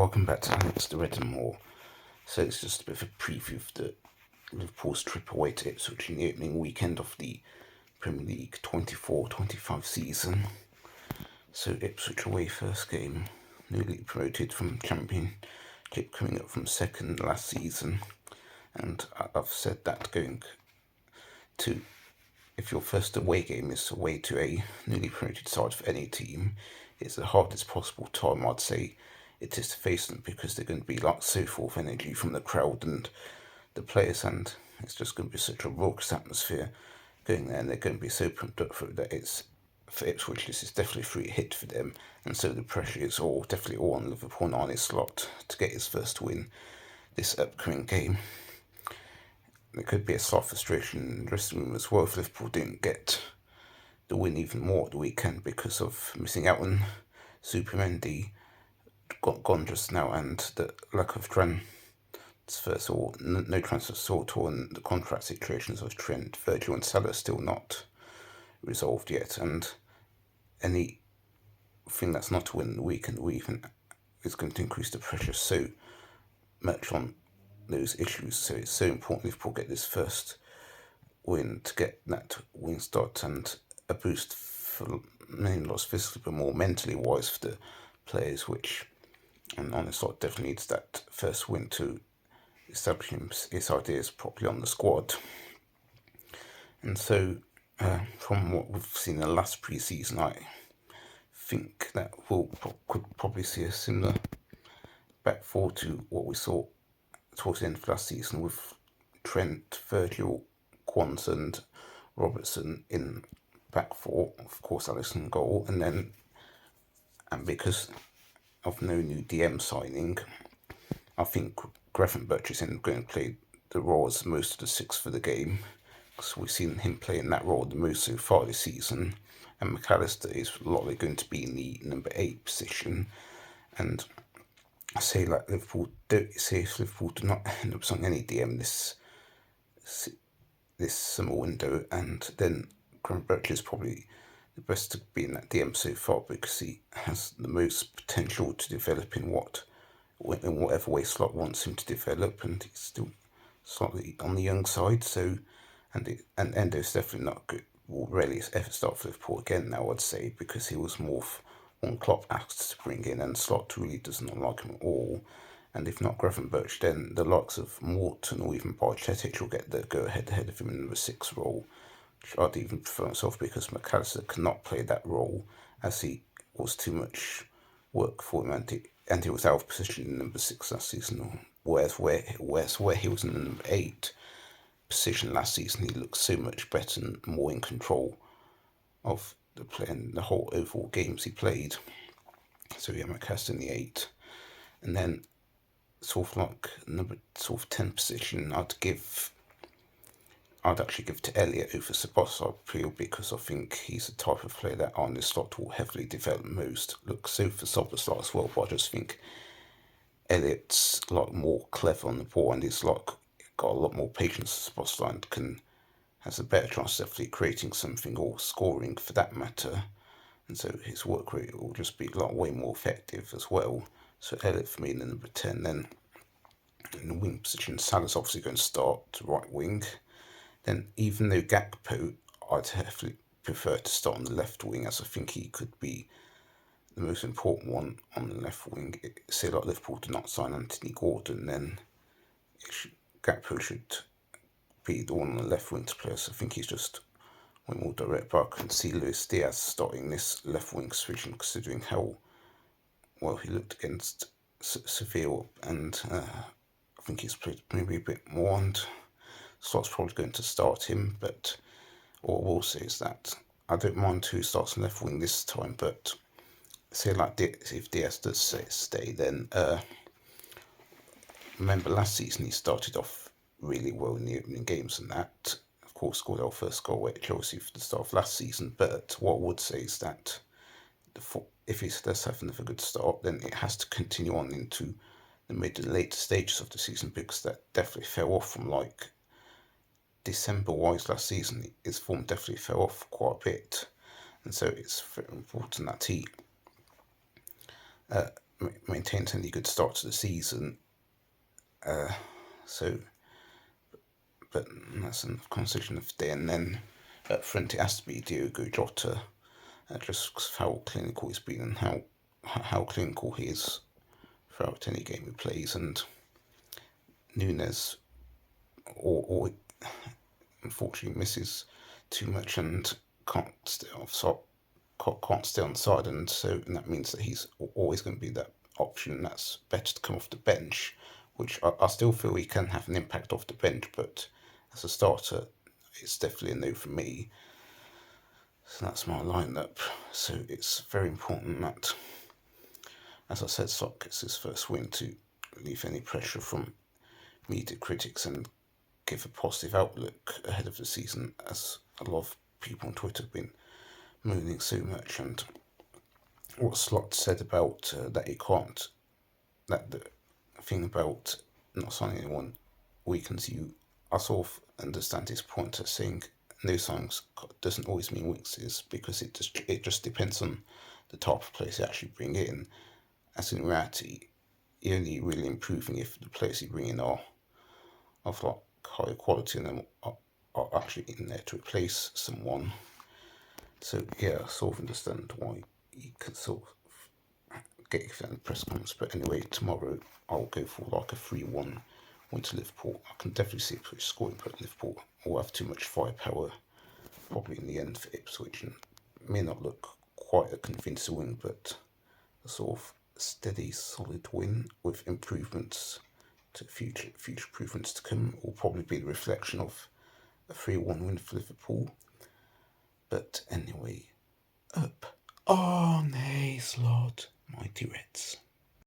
welcome back to AlextheRed&More. So it's just a bit of a preview of the Liverpool's trip away to Ipswich in the opening weekend of the Premier League 24-25 season. So Ipswich away first game, newly promoted from Championship, coming up from second last season. And I've said that going to, if your first away game is away to a newly promoted side for any team, it's the hardest possible time, I'd say, it is to face them, because they're going to be like so full of energy from the crowd and the players, and it's just going to be such a raucous atmosphere going there, and they're going to be so pumped up for it that it's, for Ipswich, this is definitely a free hit for them, and so the pressure is definitely all on Liverpool and Arne Slots to get his first win this upcoming game. There could be a slight frustration in the dressing room as well if Liverpool didn't get the win even more at the weekend because of missing out on Supermendy gone just now, and the lack of transfers or no transfers at all, and the contract situations of Trent, Virgil and Salah still not resolved yet, and anything that's not a win in the weekend is going to increase the pressure so much on those issues. So it's so important Liverpool get this first win to get that win start and a boost for maybe not physically but more mentally wise for the players, and Arne Slots definitely needs that first win to establish his ideas properly on the squad. And so from what we've seen in the last pre-season, I think that could probably see a similar back four to what we saw towards the end of last season, with Trent, Virgil, Quansah and Robertson in back four, of course Alisson goal, and because of no new DM signing, I think Gravenberch is going to play the role as most of the six for the game, because we've seen him playing that role the most so far this season, and McAllister is likely going to be in the number 8 position. And if Liverpool do not end up signing any DM this summer window, and then Gravenberch is probably the best to be in that DM so far, because he has the most potential to develop in whatever way Slot wants him to develop, and he's still slightly on the young side. So, and Endo's definitely not good. Will rarely ever start for Liverpool again now, I'd say, because he was more one Klopp asked to bring in, and Slot really does not like him at all. And if not Gravenberch, then the likes of Morton or even Barchetic will get the go-ahead ahead of him in number 6 role, which I'd even prefer myself, because McAllister cannot play that role, as he was too much work for him, and he was out of position in number 6 last season, whereas where he was in the number 8 position last season, he looked so much better and more in control of the play and the whole overall games he played. So yeah, McAllister in the 8, and then sort of like number 10 position, I'd actually give to Elliott over Sabasa, because I think he's the type of player that Arne Slots will heavily develop most. Look, so for Sabasa as well, but I just think Elliott's more clever on the ball, and he's got a lot more patience as Sabasa, and has a better chance of definitely creating something or scoring for that matter. And so his work rate will just be way more effective as well. So Elliott for me in the number 10. Then in the wing position, Salah's obviously going to start right wing. Then even though Gakpo, I'd definitely prefer to start on the left wing, as I think he could be the most important one on the left wing. Say Liverpool do not sign Anthony Gordon, then Gakpo should be the one on the left wing to play. So I think he's just way more direct, but I can see Luis Diaz starting this left wing switching, considering how well he looked against Seville, and I think he's played maybe a bit more, and Slots probably going to start him. But what I will say is that I don't mind who starts on left wing this time, but say if Diaz does stay, then remember last season he started off really well in the opening games, and that of course scored our first goal at Chelsea for the start of last season. But what I would say is that if he does have another good start, then it has to continue on into the mid and later stages of the season, because that definitely fell off from December-wise last season. His form definitely fell off quite a bit, and so it's very important that he maintains any good start to the season. So, but that's a conversation of day. And then up front it has to be Diogo Jota, just how clinical he's been and how clinical he is throughout any game he plays. And Nunes or unfortunately misses too much and can't stay offside, can't stay on the side, and that means that he's always going to be that option that's better to come off the bench, which I still feel he can have an impact off the bench, but as a starter, it's definitely a no for me. So that's my lineup. So it's very important that, as I said, Sok gets his first win to relieve any pressure from media critics and give a positive outlook ahead of the season, as a lot of people on Twitter have been mooning so much. And what Slots said about that he can't, that the thing about not signing anyone weakens you, I sort of understand his point as saying no signings doesn't always mean weaknesses, because it just depends on the type of players you actually bring in. As in reality, you're only really improving if the players you bring in are of like higher quality and then are actually in there to replace someone. So yeah, I sort of understand why you could sort of get a press conference. But anyway, tomorrow I'll go for like a 3-1 win to Liverpool. I can definitely see Ipswich scoring, but Liverpool will have too much firepower probably in the end for Ipswich, and may not look quite a convincing win, but a sort of steady, solid win with improvements to future improvements to come will probably be the reflection of a 3-1 win for Liverpool. But anyway, up Arne Slots, mighty Reds.